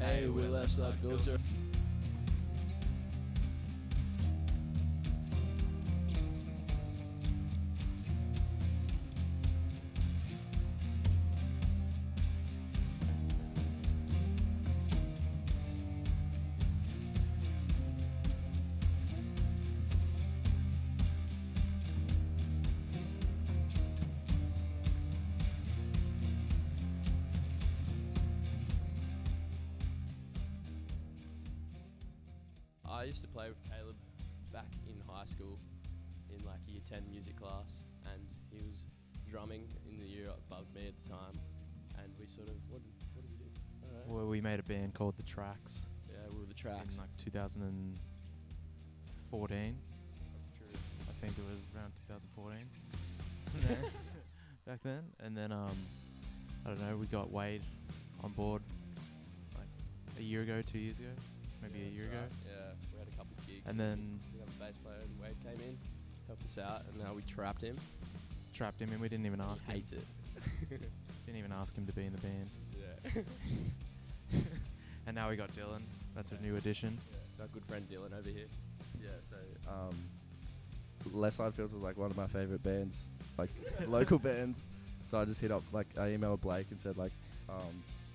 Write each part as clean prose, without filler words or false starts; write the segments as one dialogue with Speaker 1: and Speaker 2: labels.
Speaker 1: Hey, we're Left Side Filter. I used to play with Caleb back in high school in like year 10 music class, and he was drumming in the year above me at the time, and we sort of, what did we do? I don't know.
Speaker 2: Well, we made a band called The Tracks
Speaker 1: Yeah, we were the Tracks.
Speaker 2: in like 2014.
Speaker 1: That's true.
Speaker 2: I think it was around 2014 back then. And then, I don't know, we got Wade on board like a year ago, 2 years ago, maybe a year ago.
Speaker 1: Right. Yeah, we had a couple of gigs.
Speaker 2: And then
Speaker 1: we had a bass player, and Wade came in, helped us out, and now we trapped him.
Speaker 2: trapped him in. We didn't even ask
Speaker 1: He
Speaker 2: him.
Speaker 1: hates it.
Speaker 2: Didn't even ask him to be in the band.
Speaker 1: Yeah.
Speaker 2: And now we got Dylan. That's a new addition.
Speaker 1: Our good friend Dylan over here.
Speaker 3: Yeah, so Left Side Filter was like one of my favorite bands, like local bands. So I just hit up, like, I emailed Blake and said, like,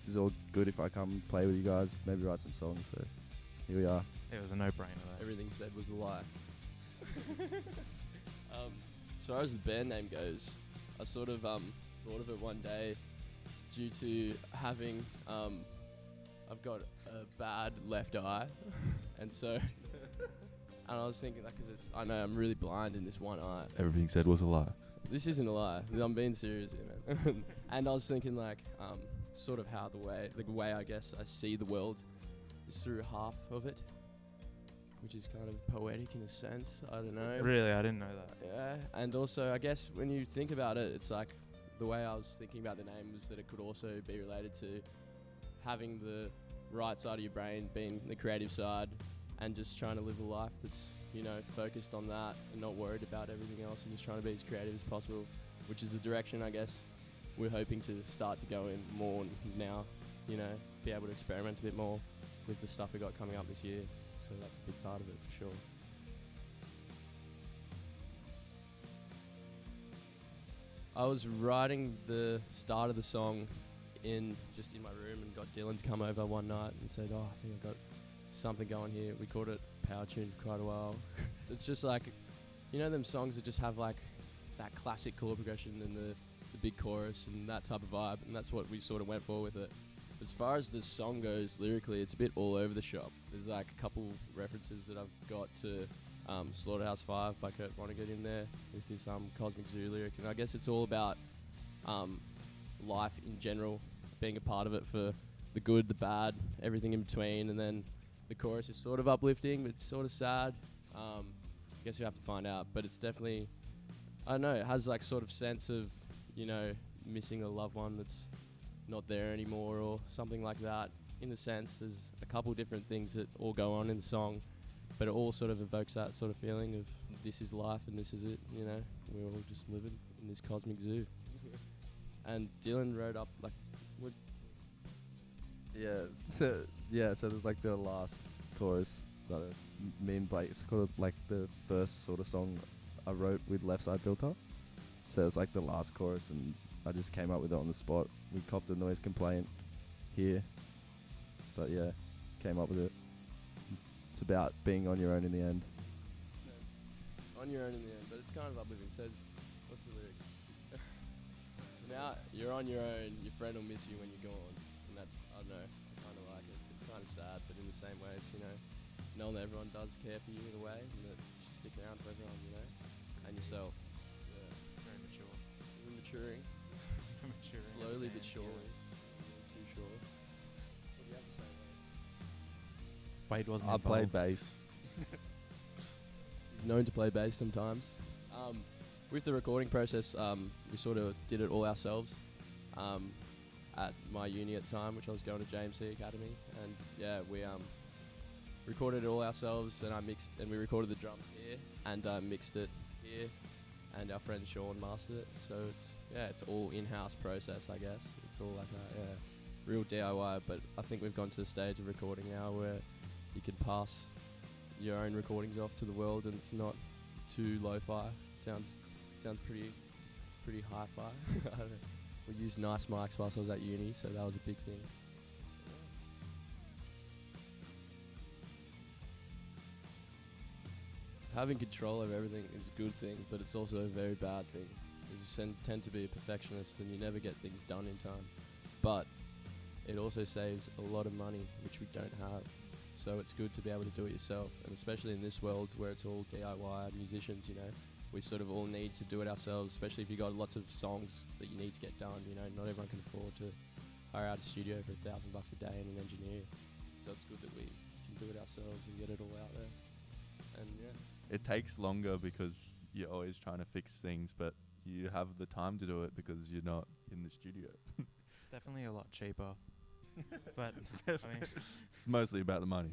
Speaker 3: is it all good if I come play with you guys, maybe write some songs. So here we are.
Speaker 2: It was a no-brainer though.
Speaker 1: Everything you said was a lie. As far as the band name goes, I sort of thought of it one day due to having I've got a bad left eye, and so and I was thinking, like, because I know I'm really blind in this one eye.
Speaker 3: Everything said was a lie.
Speaker 1: This isn't a lie. I'm being serious here, man. And I was thinking, like, sort of how the way I guess I see the world is through half of it, which is kind of poetic in a sense. I don't know.
Speaker 2: Really, I didn't know that.
Speaker 1: Yeah, and also I guess when you think about it, it's like the way I was thinking about the name was that it could also be related to having the right side of your brain being the creative side, and just trying to live a life that's, you know, focused on that and not worried about everything else, and just trying to be as creative as possible, which is the direction I guess we're hoping to start to go in more now, you know, be able to experiment a bit more with the stuff we got coming up this year. So that's a big part of it for sure. I was writing the start of the song in my room, and got Dylan to come over one night and said, I think I got something going here. We called it Power Tune for quite a while. It's just like, you know, them songs that just have like that classic chord progression and the big chorus and that type of vibe, and that's what we sort of went for with it. As far as the song goes lyrically, it's a bit all over the shop. There's like a couple references that I've got to Slaughterhouse 5 by Kurt Vonnegut in there with his Cosmic Zoo lyric, and I guess it's all about life in general, being a part of it for the good, the bad, everything in between, and then the chorus is sort of uplifting but it's sort of sad. I guess you have to find out, but it's definitely, I don't know, it has like sort of sense of, you know, missing a loved one that's not there anymore or something like that. In a sense, there's a couple different things that all go on in the song, but it all sort of evokes that sort of feeling of this is life and this is it, you know, we're all just living in this cosmic zoo. And Dylan wrote up like, what?
Speaker 3: So there's like the last chorus that it's me and Blake. It's called like the first sort of song I wrote with Left Side Filter. So it's like the last chorus, and I just came up with it on the spot. We copped a noise complaint here, but yeah, came up with it. It's about being on your own in the end.
Speaker 1: On your own in the end, but it's kind of uplifting. It says, what's the lyric? Now you're on your own, your friend will miss you when you're gone. And that's, I don't know, I kind of like it. It's kind of sad, but in the same way, it's, you know, knowing that everyone does care for you in a way, and that you should stick around for everyone, you know, and yourself. Yeah.
Speaker 2: Very mature.
Speaker 1: We're maturing.
Speaker 2: Maturing as a
Speaker 1: Slowly
Speaker 2: band,
Speaker 1: but surely.
Speaker 2: yeah.
Speaker 1: Not too sure. What do you have to say, mate?
Speaker 2: Wade wasn't
Speaker 3: I played
Speaker 2: involved.
Speaker 3: bass.
Speaker 1: He's known to play bass sometimes. With the recording process, we sort of did it all ourselves at my uni at the time, which I was going to JMC Academy, and yeah, we recorded it all ourselves, and we recorded the drums here, and mixed it here, and our friend Sean mastered it. So it's all in-house process, I guess. It's all like real DIY. But I think we've gone to the stage of recording now where you can pass your own recordings off to the world, and it's not too lo-fi. Sounds pretty hi-fi. I don't know. We used nice mics whilst I was at uni, so that was a big thing. Having control over everything is a good thing, but it's also a very bad thing. You tend to be a perfectionist and you never get things done in time. But it also saves a lot of money, which we don't have. So it's good to be able to do it yourself, and especially in this world where it's all DIY musicians, you know, we sort of all need to do it ourselves, especially if you've got lots of songs that you need to get done. You know, not everyone can afford to hire out a studio for $1,000 a day and an engineer. So it's good that we can do it ourselves and get it all out there. And yeah.
Speaker 4: It takes longer because you're always trying to fix things, but you have the time to do it because you're not in the studio.
Speaker 2: It's definitely a lot cheaper. But I mean,
Speaker 4: It's mostly about the money.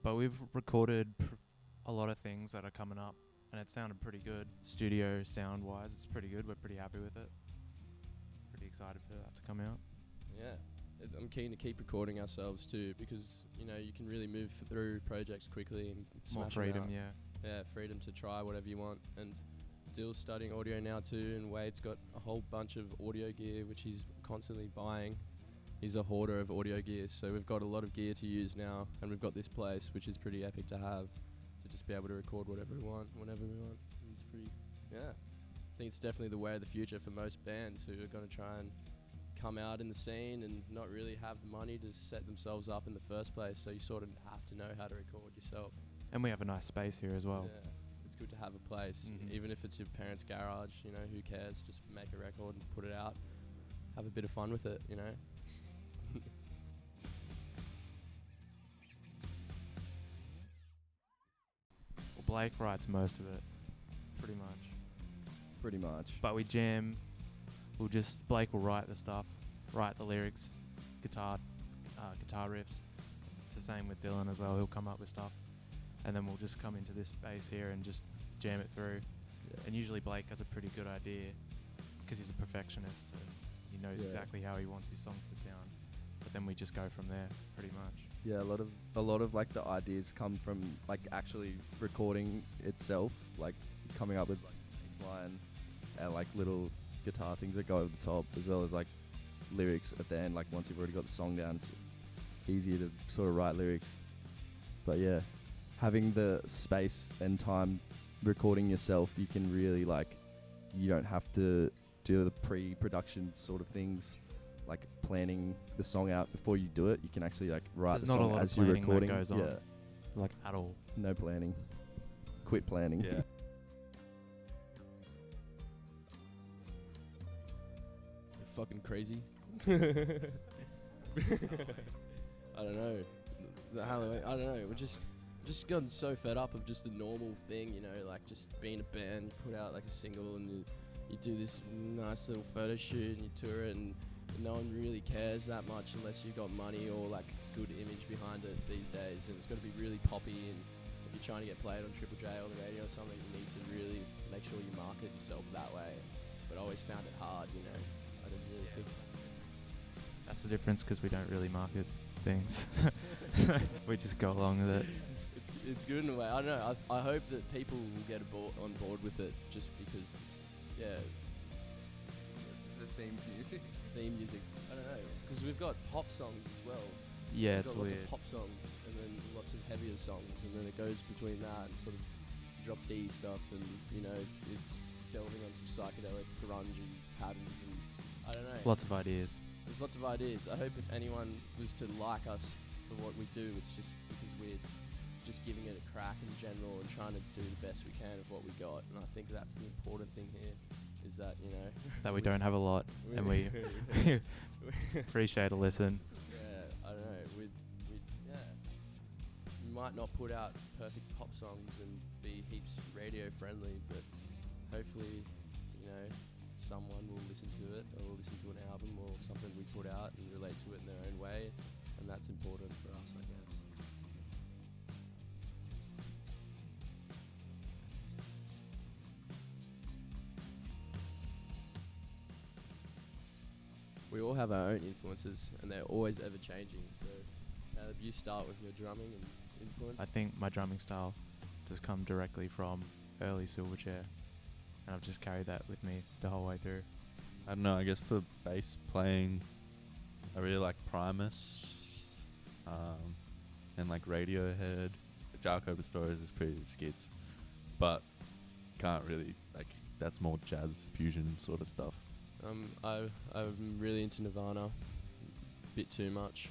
Speaker 2: but we've recorded a lot of things that are coming up, and it sounded pretty good. Studio sound-wise, it's pretty good. We're pretty happy with it. Pretty excited for that to come out.
Speaker 1: Yeah, I'm keen to keep recording ourselves too, because you know you can really move through projects quickly and
Speaker 2: More
Speaker 1: smash 'em
Speaker 2: freedom,
Speaker 1: out.
Speaker 2: yeah.
Speaker 1: Freedom to try whatever you want. And Dill's studying audio now too, and Wade's got a whole bunch of audio gear which he's constantly buying. He's a hoarder of audio gear, so we've got a lot of gear to use now, and we've got this place which is pretty epic to have, to just be able to record whatever we want, whenever we want. And it's pretty, yeah. I think it's definitely the way of the future for most bands who are going to try and come out in the scene and not really have the money to set themselves up in the first place, so you sort of have to know how to record yourself.
Speaker 2: And we have a nice space here as well.
Speaker 1: Yeah, it's good to have a place,
Speaker 2: Mhm.
Speaker 1: even if it's your parents' garage, you know, who cares? Just make a record and put it out. Have a bit of fun with it, you know?
Speaker 2: Well, Blake writes most of it, pretty much.
Speaker 3: Pretty much.
Speaker 2: But we jam. Blake will write the stuff, write the lyrics, guitar riffs. It's the same with Dylan as well. He'll come up with stuff, and then we'll just come into this space here and just jam it through.
Speaker 3: Yeah.
Speaker 2: And usually Blake has a pretty good idea because he's a perfectionist and he knows
Speaker 3: Yeah.
Speaker 2: exactly how he wants his songs to sound. But then we just go from there, pretty much.
Speaker 3: Yeah, a lot of like the ideas come from like actually recording itself, like coming up with like bass line and like little guitar things that go over the top, as well as like lyrics at the end. Like once you've already got the song down, it's easier to sort of write lyrics. But yeah, having the space and time recording yourself, you can really like, you don't have to do the pre-production sort of things, like planning the song out before you do it. You can actually like write
Speaker 2: There's
Speaker 3: the
Speaker 2: not a
Speaker 3: song
Speaker 2: lot of
Speaker 3: as you're
Speaker 2: planning that
Speaker 3: recording.
Speaker 2: goes on.
Speaker 3: Yeah,
Speaker 2: Like, at all.
Speaker 3: no planning. Quit planning.
Speaker 4: Yeah.
Speaker 1: You're fucking crazy. I don't know. I don't know. We're just gotten so fed up of just the normal thing, you know, like just being a band, you put out like a single and you do this nice little photo shoot and you tour it, and no one really cares that much unless you've got money or like good image behind it these days, and it's got to be really poppy, and if you're trying to get played on Triple J or the radio or something, you need to really make sure you market yourself that way. But I always found it hard, you know. I didn't really think.
Speaker 2: That's the difference, because we don't really market things. We just go along with it.
Speaker 1: It's good in a way. I don't know. I hope that people will get on board with it, just because it's, yeah,
Speaker 3: The theme music.
Speaker 1: theme music. I don't know, because we've got pop songs as well.
Speaker 2: Yeah,
Speaker 1: We've
Speaker 2: it's
Speaker 1: got lots
Speaker 2: weird.
Speaker 1: of pop songs, and then lots of heavier songs, and then it goes between that and sort of drop D stuff, and you know, it's delving on some psychedelic grunge and patterns, and I don't know.
Speaker 2: Lots of ideas.
Speaker 1: There's lots of ideas. I hope if anyone was to like us for what we do, it's just because we're just giving it a crack in general and trying to do the best we can of what we got. And I think that's the important thing here, is that, you know,
Speaker 2: That we don't have a lot, and we appreciate a listen.
Speaker 1: Yeah, I don't know. We might not put out perfect pop songs and be heaps radio friendly, but hopefully, you know, someone will listen to it or listen to an album or something we put out and relate to it in their own way, and that's important for us, I guess. we all have our own influences, and they're always ever changing. So, you start with your drumming and influence.
Speaker 2: I think my drumming style does come directly from early Silverchair, and I've just carried that with me the whole way through.
Speaker 4: I don't know. I guess for bass playing, I really like Primus, and like Radiohead. Dark Open Stories is pretty skits, but can't really like. That's more jazz fusion sort of stuff.
Speaker 1: I'm really into Nirvana, bit too much.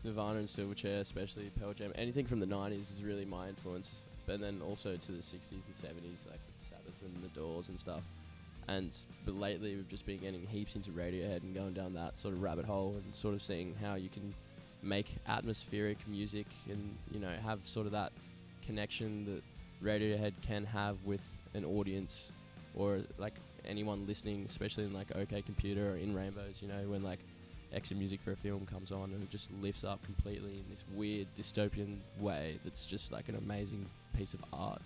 Speaker 1: Nirvana and Silverchair, especially Pearl Jam, anything from the 90s is really my influence. But then also to the 60s and 70s, like with Sabbath and the Doors and stuff. But lately we've just been getting heaps into Radiohead and going down that sort of rabbit hole and sort of seeing how you can make atmospheric music and, you know, have sort of that connection that Radiohead can have with an audience or like anyone listening, especially in like OK Computer or in Rainbows, you know, when like extra music for a film comes on and it just lifts up completely in this weird dystopian way that's just like an amazing piece of art.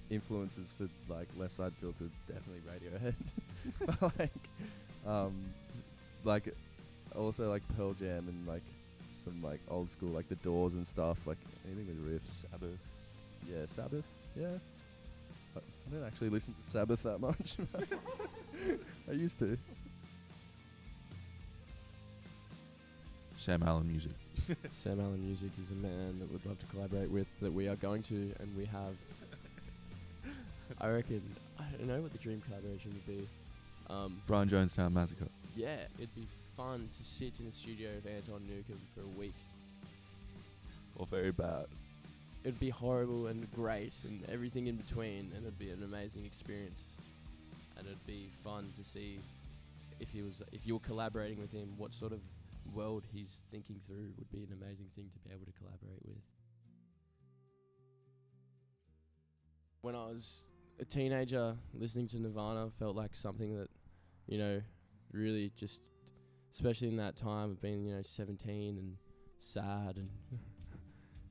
Speaker 3: Influences for like Left Side Filter, definitely Radiohead. But like also like Pearl Jam and like some like old school like the Doors and stuff, like anything with riffs.
Speaker 4: Sabbath.
Speaker 3: Yeah, Sabbath. Yeah. I don't actually listen to Sabbath that much. I used to.
Speaker 4: Sam Allen music.
Speaker 1: Sam Allen Music is a man that would love to collaborate with, that we are going to, and we have. I reckon, I don't know what the dream collaboration would be.
Speaker 4: Brian Jonestown Massacre.
Speaker 1: Yeah, it'd be fun to sit in a studio with Anton Newcomb for a week.
Speaker 4: Or very bad.
Speaker 1: It'd be horrible and great and everything in between, and it'd be an amazing experience. And it'd be fun to see if you were collaborating with him, what sort of world he's thinking through would be an amazing thing to be able to collaborate with. When I was a teenager, listening to Nirvana felt like something that, you know, really just, especially in that time of being, you know, 17 and sad and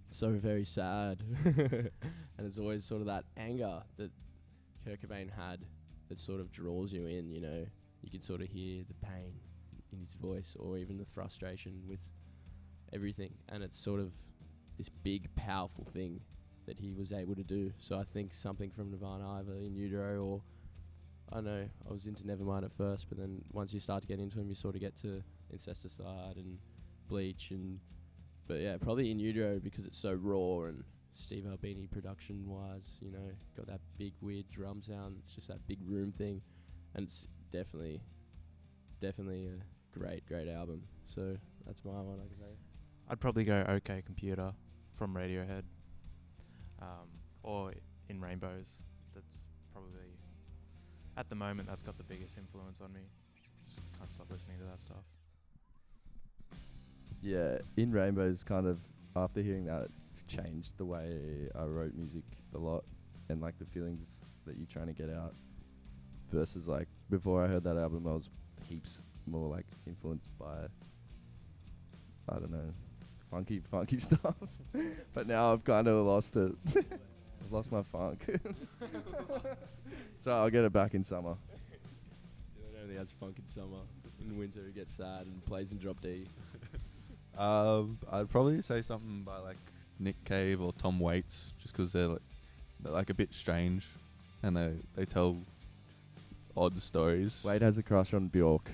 Speaker 1: so very sad. And it's always sort of that anger that Kurt Cobain had that sort of draws you in, you know. You could sort of hear the pain in his voice or even the frustration with everything. And it's sort of this big, powerful thing that he was able to do. So I think something from Nirvana, either In Utero or, I don't know, I was into Nevermind at first, but then once you start to get into him, you sort of get to Incesticide and Bleach and, but yeah, probably In Utero because it's so raw and Steve Albini production-wise, you know, got that big weird drum sound. It's just that big room thing, and it's definitely a great album. So that's my one, I can say.
Speaker 2: I'd probably go OK Computer from Radiohead, or In Rainbows. That's probably, at the moment, that's got the biggest influence on me. Just can't stop listening to that stuff.
Speaker 3: Yeah, In Rainbows kind of, after hearing that, it's changed the way I wrote music a lot, and like the feelings that you're trying to get out. Versus like before I heard that album, I was heaps more like influenced by, I don't know, funky stuff. But now I've kind of lost it. I've lost my funk. So I'll get it back in summer.
Speaker 1: Dylan only has funk in summer. In winter he gets sad and plays in drop D.
Speaker 4: I'd probably say something by like Nick Cave or Tom Waits, just 'cause they're like a bit strange, and they tell odd stories.
Speaker 3: Wade has a crush on Bjork.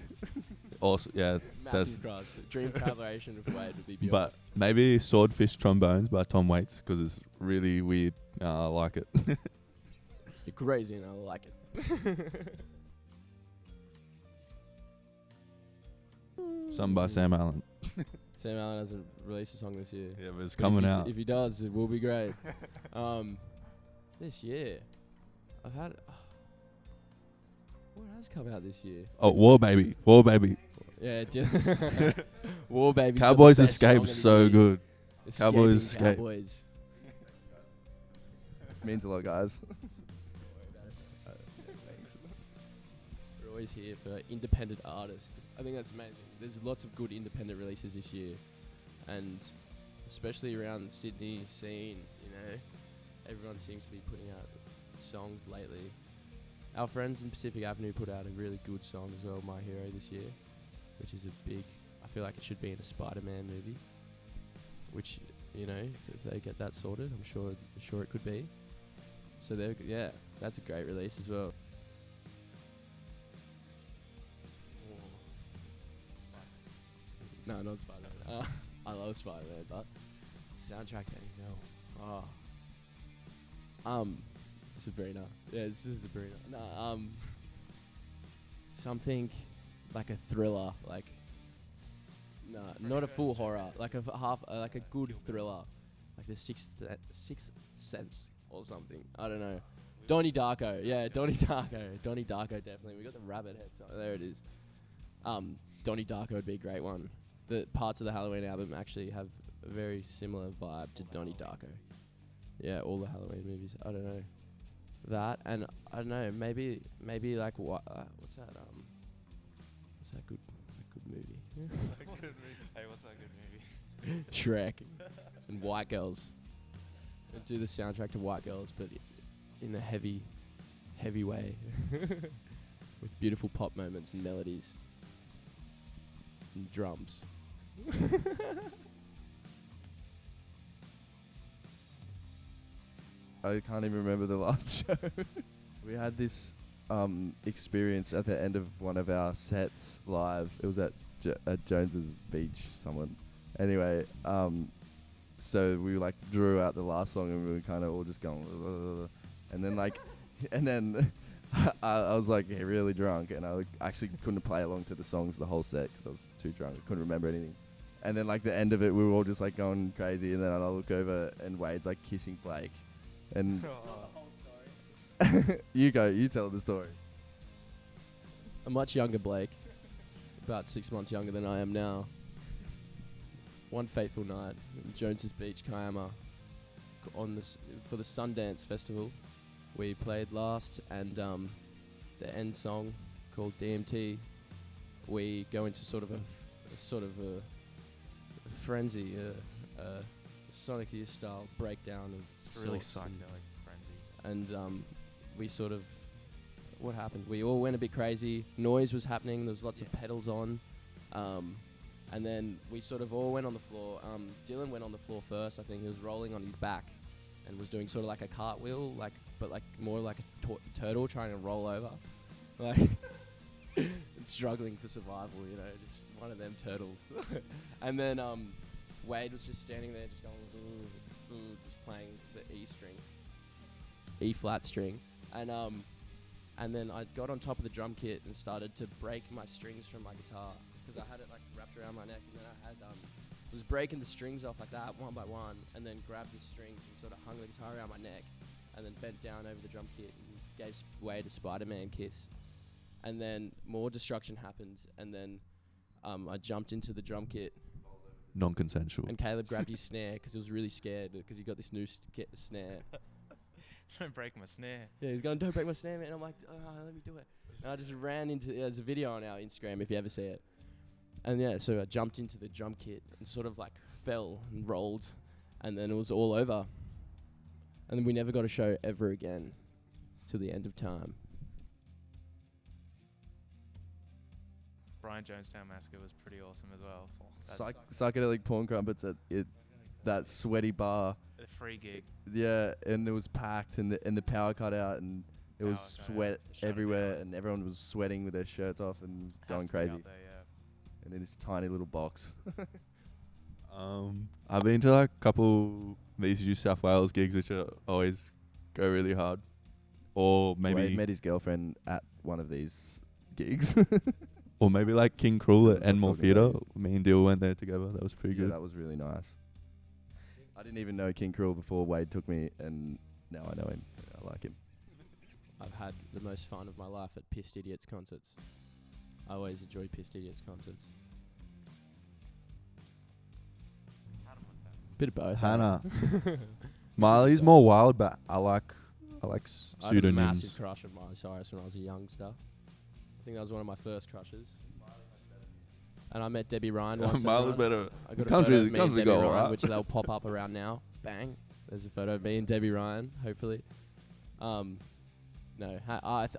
Speaker 4: Also, yeah,
Speaker 1: Massive crush. Dream collaboration with Wade would be Bjork.
Speaker 4: but maybe Swordfish Trombones by Tom Waits, 'cause it's really weird. I like it.
Speaker 1: You're crazy and I like it.
Speaker 4: Something by Sam Allen.
Speaker 1: Sam Allen hasn't released a song this year.
Speaker 4: Yeah, but it's
Speaker 1: But
Speaker 4: coming out.
Speaker 1: If he does, it will be great. This year, I've had. What has come out this year?
Speaker 4: Oh, War Baby. War Baby.
Speaker 1: Yeah, War Baby.
Speaker 4: Cowboys Escape so good. Cowboys Escape.
Speaker 1: Cowboys.
Speaker 3: Means a lot, guys.
Speaker 1: Thanks. We're always here for independent artists. I think that's amazing. There's lots of good independent releases this year, and especially around the Sydney scene, you know, everyone seems to be putting out songs lately, Our friends in Pacific Avenue put out a really good song as well, My Hero, this year, which is a big. I feel like it should be in a Spider-Man movie. Which, you know, if they get that sorted, I'm sure it could be. So that's a great release as well. No, not Spider-Man. I love Spider-Man, but soundtrack to anything else. Sabrina. Yeah, this is Sabrina. No, something like a thriller, like. No, not a full horror. Like a like a good thriller, like the Sixth Sense or something. I don't know. Donnie Darko, yeah, Donnie Darko, definitely. We got the rabbit head. So there it is. Donnie Darko would be a great one. The parts of the Halloween album actually have a very similar vibe to Donnie Darko. Yeah, all the Halloween movies. I don't know that, and I don't know. Maybe like what's that? What's that good movie?
Speaker 2: Hey, what's that good movie?
Speaker 1: Shrek and White Girls. I'd do the soundtrack to White Girls, but in a heavy way, with beautiful pop moments and melodies and drums.
Speaker 3: I can't even remember the last show. We had this experience at the end of one of our sets live. It was at Jones's Beach, someone. Anyway, so we like drew out the last song and we were kind of all just going, and then like, and then I was like really drunk and I actually couldn't play along to the songs the whole set because I was too drunk. I couldn't remember anything. And then like the end of it, we were all just like going crazy. And then I look over and Wade's like kissing Blake, and you tell the story.
Speaker 1: A much younger Blake, about 6 months younger than I am now. One fateful night in Jones's Beach, Kiama, for the Sundance Festival, we played last, and the end song called DMT, we go into sort of a frenzy, a Sonic Youth style breakdown of
Speaker 2: Really
Speaker 1: sorts,
Speaker 2: psychedelic frenzy.
Speaker 1: and we sort of, what happened? We all went a bit crazy. Noise was happening. There was lots of pedals on. And then we sort of all went on the floor. Dylan went on the floor first. I think he was rolling on his back and was doing sort of like a cartwheel, but more like a turtle trying to roll over. Like, and struggling for survival, you know, just one of them turtles. And then Wade was just standing there just going, just playing the E flat string. And then I got on top of the drum kit and started to break my strings from my guitar because I had it like wrapped around my neck, and then I had was breaking the strings off like that one by one, and then grabbed the strings and sort of hung the guitar around my neck, and then bent down over the drum kit and gave Wade a Spider-Man kiss. And then more destruction happened, and then I jumped into the drum kit.
Speaker 4: Non-consensual.
Speaker 1: And Caleb grabbed his snare because he was really scared because he got this new snare.
Speaker 2: Don't break my snare.
Speaker 1: Yeah, he's going, don't break my snare, man. I'm like, let me do it. And I just ran into, there's a video on our Instagram if you ever see it. And yeah, so I jumped into the drum kit and sort of like fell and rolled, and then it was all over. And then we never got a show ever again till the end of time.
Speaker 2: Brian Jonestown Massacre was pretty awesome as well.
Speaker 3: Psychedelic porn crumpets at that sweaty bar.
Speaker 2: A free gig.
Speaker 3: Yeah, and it was packed, and the power cut out, and it was sweat everywhere, and everyone was sweating with their shirts off and going crazy.
Speaker 2: There, yeah.
Speaker 3: And in this tiny little box.
Speaker 4: I've been to like a couple VCU South Wales gigs, which always go really hard. Or maybe
Speaker 3: Wade met his girlfriend at one of these gigs.
Speaker 4: Or maybe like King Cruel at
Speaker 3: That's
Speaker 4: Enmore
Speaker 3: what I'm talking
Speaker 4: Theatre.
Speaker 3: about.
Speaker 4: Me and Dill went there together. That was pretty
Speaker 3: Yeah,
Speaker 4: good.
Speaker 3: that was really nice. I didn't even know King Cruel before Wade took me, and now I know him. I like him.
Speaker 1: I've had the most fun of my life at Pissed Idiots concerts. I always enjoy Pissed Idiots concerts. Bit of both.
Speaker 4: Hannah. Miley's more wild, but I like
Speaker 1: I had a
Speaker 4: pseudonyms.
Speaker 1: massive crush on Miley Cyrus when I was a youngster. I think that was one of my first crushes. And I met Debby Ryan once.
Speaker 4: Miley's better.
Speaker 1: I got a
Speaker 4: Country-
Speaker 1: photo of me and
Speaker 4: country
Speaker 1: Debby
Speaker 4: girl,
Speaker 1: Ryan,
Speaker 4: right?
Speaker 1: which they'll pop up around now. Bang. There's a photo of me and Debby Ryan, hopefully. No,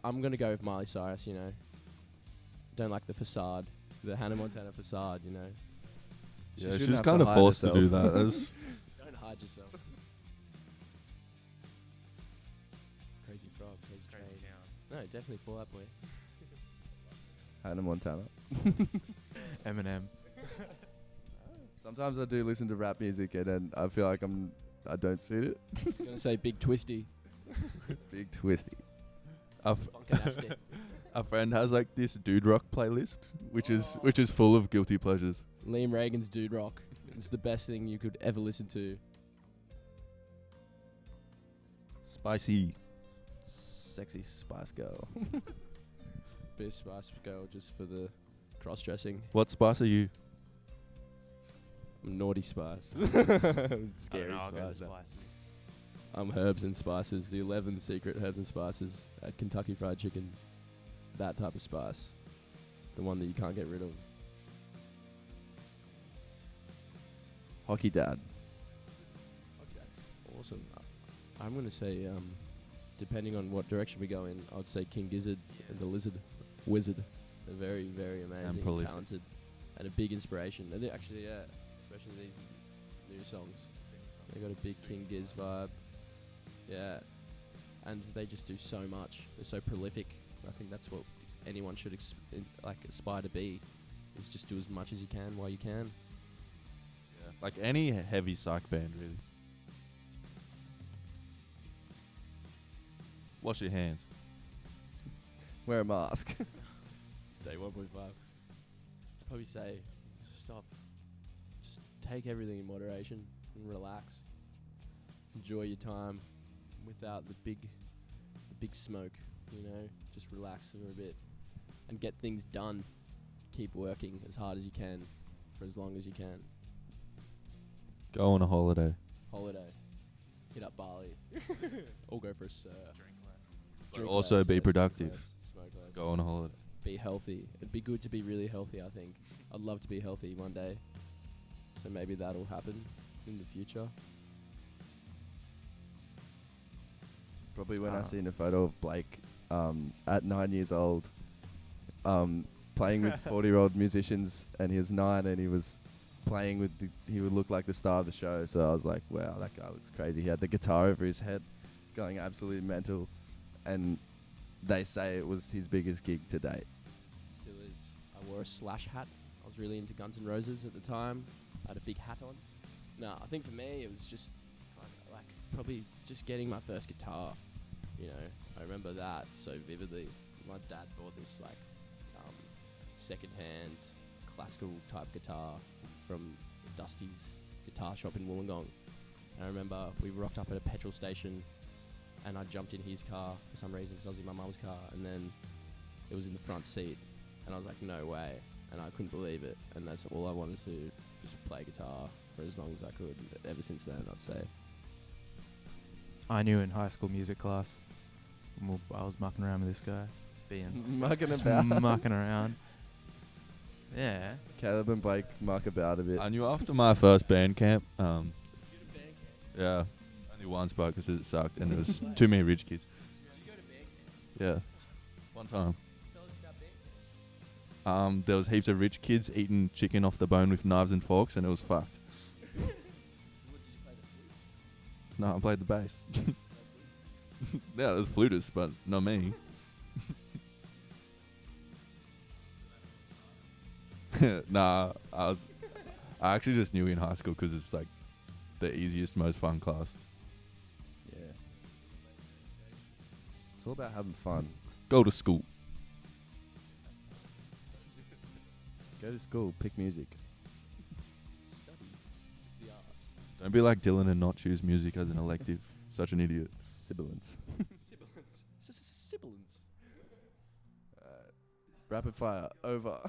Speaker 1: I'm gonna go with Miley Cyrus. You know, don't like the facade, the Hannah Montana facade. You know,
Speaker 4: Yeah, she
Speaker 3: shouldn't
Speaker 4: was
Speaker 3: have
Speaker 4: kind
Speaker 3: to
Speaker 4: of
Speaker 3: hide
Speaker 4: forced to do
Speaker 3: herself.
Speaker 4: that. That's
Speaker 1: don't hide yourself. Crazy frog, crazy train. No, definitely Fall Out Boy.
Speaker 3: Hannah Montana.
Speaker 2: Eminem.
Speaker 3: Sometimes I do listen to rap music and then I feel like I don't suit it.
Speaker 1: I'm gonna say Big Twisty.
Speaker 3: Big twisty.
Speaker 4: a, f-
Speaker 1: Funkanastic.
Speaker 4: a friend has like this dude rock playlist, which is full of guilty pleasures.
Speaker 1: Liam Reagan's Dude Rock. It's the best thing you could ever listen to.
Speaker 4: Spicy.
Speaker 3: Sexy Spice Girl.
Speaker 1: Bit of Spice Girl just for the cross-dressing.
Speaker 4: What spice are you?
Speaker 1: I'm Naughty Spice. Scary
Speaker 2: I'll go
Speaker 1: Spice.
Speaker 2: the spices.
Speaker 1: I'm Herbs and Spices. The 11 secret Herbs and Spices at Kentucky Fried Chicken. That type of spice. The one that you can't get rid of.
Speaker 3: Hockey Dad.
Speaker 1: Okay, that's awesome. I'm going to say, depending on what direction we go in, I'd say King Gizzard and the Wizard. They're very, very amazing and
Speaker 4: prolific.
Speaker 1: talented. And a big inspiration. And they actually, yeah, especially these new songs. They got a big King Giz vibe. Yeah. And they just do so much. They're so prolific. I think that's what anyone should aspire to be. Is just do as much as you can while you can.
Speaker 4: Yeah. Like any heavy psych band, really. Wash your hands.
Speaker 3: Wear a mask.
Speaker 1: Stay 1.5. Probably say, stop. Just take everything in moderation and relax. Enjoy your time without the big smoke. You know, just relax for a bit and get things done. Keep working as hard as you can for as long as you can.
Speaker 4: Go on a holiday.
Speaker 1: Holiday. Hit up Bali. Or go for a surf.
Speaker 4: But
Speaker 1: Drink
Speaker 4: also
Speaker 1: less,
Speaker 4: be
Speaker 1: yeah, smoke
Speaker 4: productive.
Speaker 1: less, smoke less.
Speaker 4: Go on a holiday.
Speaker 1: Be healthy. It'd be good to be really healthy, I think. I'd love to be healthy one day. So maybe that'll happen in the future.
Speaker 3: Probably when I seen a photo of Blake at 9 years old playing with 40-year-old musicians, and he was 9 and he was playing with he would look like the star of the show. So I was like, wow, that guy looks crazy. He had the guitar over his head going absolutely mental, and they say it was his biggest gig to date.
Speaker 1: Still is. I wore a Slash hat. I was really into Guns N' Roses at the time. I had a big hat on. No, I think for me it was just like probably just getting my first guitar. You know, I remember that so vividly. My dad bought this like second-hand classical type guitar from Dusty's guitar shop in Wollongong. And I remember we rocked up at a petrol station and I jumped in his car for some reason because I was in my mum's car, and then it was in the front seat and I was like, no way, and I couldn't believe it, and that's all I wanted to do, just play guitar for as long as I could. Ever since then, I'd say.
Speaker 2: I knew in high school music class, I was mucking around with this guy,
Speaker 3: Mucking
Speaker 2: just
Speaker 3: about.
Speaker 2: mucking around. Yeah.
Speaker 3: Caleb and Blake muck about a bit.
Speaker 4: I knew after my first band camp, yeah, only once, but because it sucked and there was too many rich kids. Yeah, one time. There was heaps of rich kids eating chicken off the bone with knives and forks, and it was fucked. No, I played the bass. Yeah, it was flutist, but not me. Nah, I actually just knew in high school because it's like the easiest, most fun class.
Speaker 3: Yeah. It's all about having fun.
Speaker 4: Go to school.
Speaker 3: Go to school, pick music.
Speaker 1: Study the arts.
Speaker 4: Don't be like Dylan and not choose music as an elective. Such an idiot.
Speaker 3: Sibilance.
Speaker 1: Sibilance. Sibilance.
Speaker 3: Rapid fire, over.